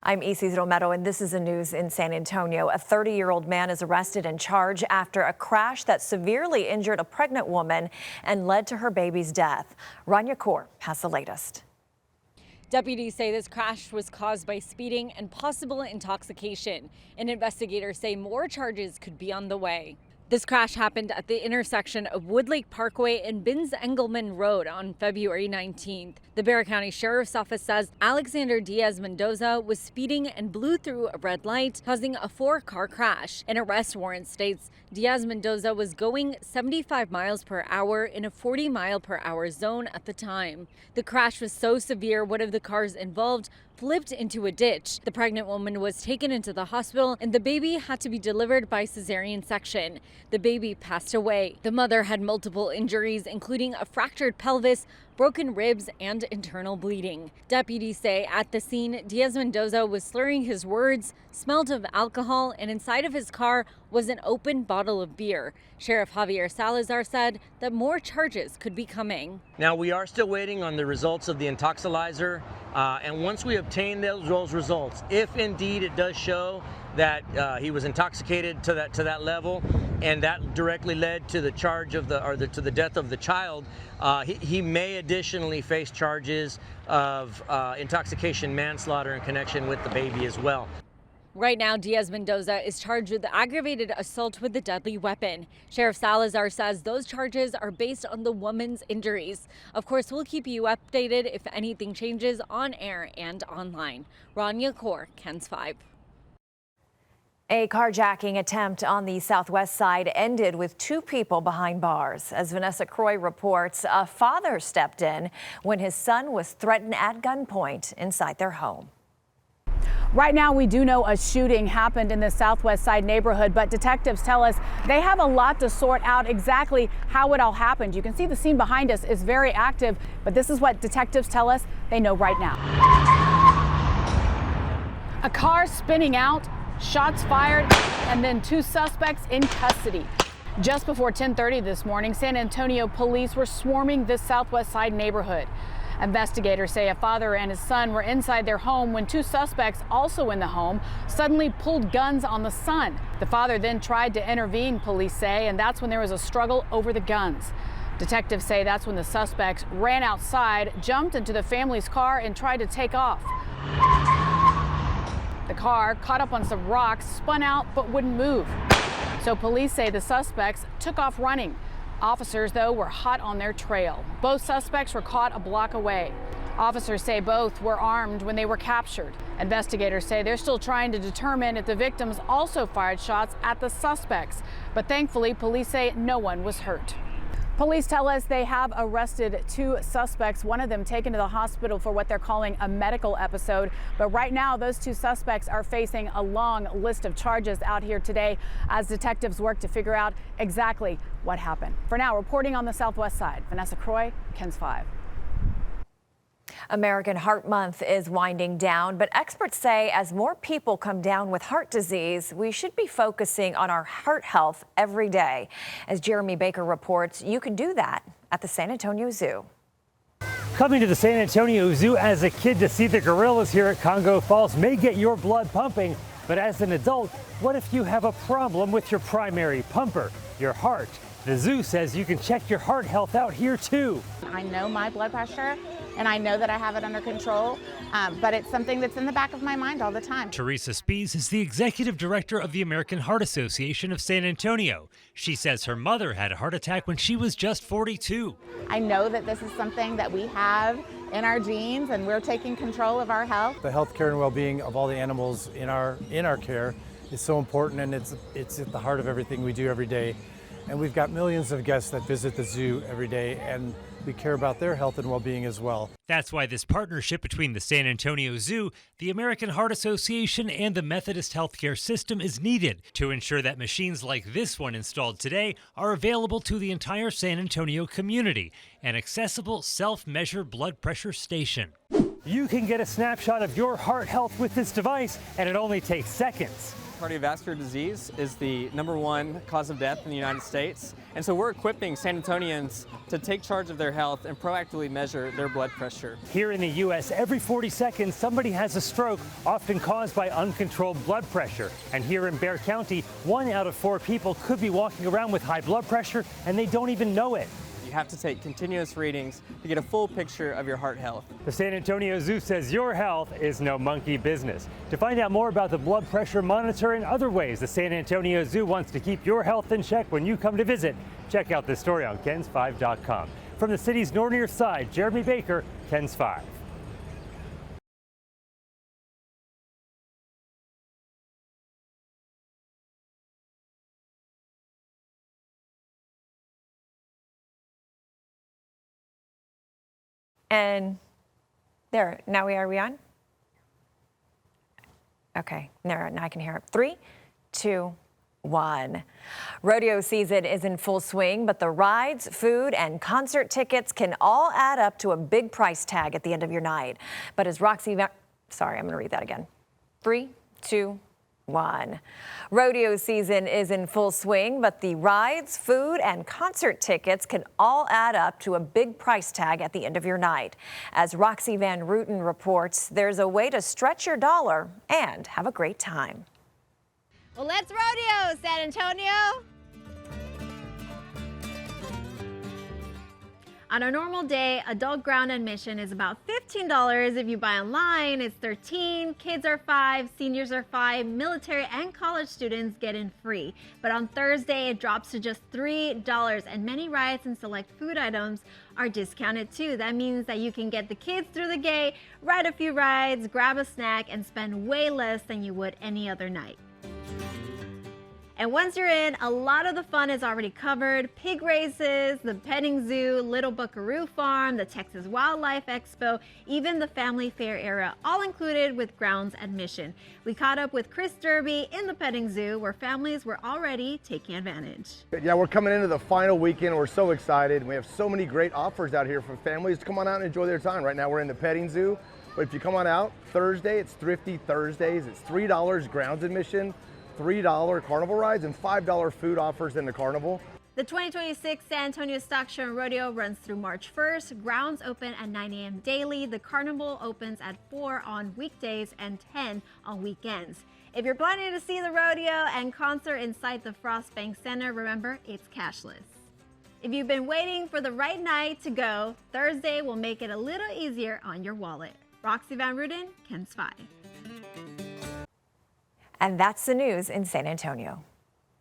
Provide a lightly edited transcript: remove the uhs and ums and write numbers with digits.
I'm Isis Romero, and this is the news in San Antonio. A 30-year-old man is arrested and charged after a crash that severely injured a pregnant woman and led to her baby's death. Rania Kaur has the latest. Deputies say this crash was caused by speeding and possible intoxication, and investigators say more charges could be on the way. This crash happened at the intersection of Woodlake Parkway and Binns-Engelman Road on February 19th. The Bexar County Sheriff's Office says Alexander Diaz-Mendoza was speeding and blew through a red light, causing a 4-car crash. An arrest warrant states Diaz-Mendoza was going 75 miles per hour in a 40-mile-per-hour zone at the time. The crash was so severe, one of the cars involved flipped into a ditch. The pregnant woman was taken into the hospital and the baby had to be delivered by cesarean section. The baby passed away. The mother had multiple injuries, including a fractured pelvis, broken ribs, and internal bleeding. Deputies say at the scene, Diaz-Mendoza was slurring his words, smelled of alcohol, and inside of his car was an open bottle of beer. Sheriff Javier Salazar said that more charges could be coming. Now, we are still waiting on the results of the intoxilizer, and once we obtain those results, if indeed it does show that he was intoxicated to that level, and that directly led to the charge of to the death of the child, he may additionally face charges of intoxication manslaughter in connection with the baby as well. Right now, Diaz-Mendoza is charged with aggravated assault with a deadly weapon. Sheriff Salazar says those charges are based on the woman's injuries. Of course, we'll keep you updated if anything changes on air and online. Rania Kaur, KENS 5. A carjacking attempt on the southwest side ended with 2 people behind bars. As Vanessa Croy reports, a father stepped in when his son was threatened at gunpoint inside their home. Right now, we do know a shooting happened in the southwest side neighborhood, but detectives tell us they have a lot to sort out exactly how it all happened. You can see the scene behind us is very active, but this is what detectives tell us they know right now. A car spinning out, shots fired, and then 2 suspects in custody. Just before 10:30 this morning, San Antonio police were swarming this southwest side neighborhood. Investigators say a father and his son were inside their home when 2 suspects, also in the home, suddenly pulled guns on the son. The father then tried to intervene, police say, and that's when there was a struggle over the guns. Detectives say that's when the suspects ran outside, jumped into the family's car, and tried to take off. The car caught up on some rocks, spun out, but wouldn't move. So police say the suspects took off running. Officers, though, were hot on their trail. Both suspects were caught a block away. Officers say both were armed when they were captured. Investigators say they're still trying to determine if the victims also fired shots at the suspects. But thankfully, police say no one was hurt. Police tell us they have arrested 2 suspects, one of them taken to the hospital for what they're calling a medical episode. But right now, those 2 suspects are facing a long list of charges out here today as detectives work to figure out exactly what happened. For now, reporting on the southwest side, Vanessa Croy, KENS 5. American Heart Month is winding down, but experts say as more people come down with heart disease, we should be focusing on our heart health every day. As Jeremy Baker reports, you can do that at the San Antonio Zoo. Coming to the San Antonio Zoo as a kid to see the gorillas here at Congo Falls may get your blood pumping, but as an adult, what if you have a problem with your primary pumper, your heart? The zoo says you can check your heart health out here too. I know my blood pressure and I know that I have it under control, but it's something that's in the back of my mind all the time. Teresa Spees is the executive director of the American Heart Association of San Antonio. She says her mother had a heart attack when she was just 42. I know that this is something that we have in our genes and we're taking control of our health. The health care and well-being of all the animals in our care is so important, and it's at the heart of everything we do every day. And we've got millions of guests that visit the zoo every day, and we care about their health and well-being as well. That's why this partnership between the San Antonio Zoo, the American Heart Association, and the Methodist Healthcare System is needed to ensure that machines like this one installed today are available to the entire San Antonio community, an accessible self-measure blood pressure station. You can get a snapshot of your heart health with this device, and it only takes seconds. Cardiovascular disease is the #1 cause of death in the United States, and so we're equipping San Antonians to take charge of their health and proactively measure their blood pressure. pressure. Here in the U.S., every 40 seconds, somebody has a stroke, often caused by uncontrolled blood pressure. And here in Bexar County, 1 out of 4 people could be walking around with high blood pressure, and they don't even know it. You have to take continuous readings to get a full picture of your heart health. The San Antonio Zoo says your health is no monkey business. To find out more about the blood pressure monitor and other ways the San Antonio Zoo wants to keep your health in check when you come to visit, check out this story on KENS5.com. From the city's northern side, Jeremy Baker, KENS 5. And there, now are we on? Okay, now I can hear it. 3, 2, 1. Rodeo season is in full swing, but the rides, food, and concert tickets can all add up to a big price tag at the end of your night. But as I'm going to read that again. 3, 2, 1. Rodeo season is in full swing, but the rides, food, and concert tickets can all add up to a big price tag at the end of your night. As Roxy Van Rooten reports, there's a way to stretch your dollar and have a great time. Well, let's rodeo, San Antonio! On a normal day, adult ground admission is about $15. If you buy online, it's $13. Kids are $5, seniors are $5, military and college students get in free. But on Thursday, it drops to just $3, and many rides and select food items are discounted too. That means that you can get the kids through the gate, ride a few rides, grab a snack, and spend way less than you would any other night. And once you're in, a lot of the fun is already covered. Pig races, the petting zoo, Little Buckaroo Farm, the Texas Wildlife Expo, even the family fair area, all included with grounds admission. We caught up with Chris Derby in the petting zoo where families were already taking advantage. Yeah, we're coming into the final weekend. We're so excited. We have so many great offers out here for families to come on out and enjoy their time. Right now we're in the petting zoo, but if you come on out Thursday, it's Thrifty Thursdays. It's $3 grounds admission, $3 carnival rides, and $5 food offers in the carnival. The 2026 San Antonio Stock Show and Rodeo runs through March 1st. Grounds open at 9 a.m. daily. The carnival opens at 4 on weekdays and 10 on weekends. If you're planning to see the rodeo and concert inside the Frost Bank Center, remember, it's cashless. If you've been waiting for the right night to go, Thursday will make it a little easier on your wallet. Roxy Van Rooten, KENS 5. And that's the news in San Antonio.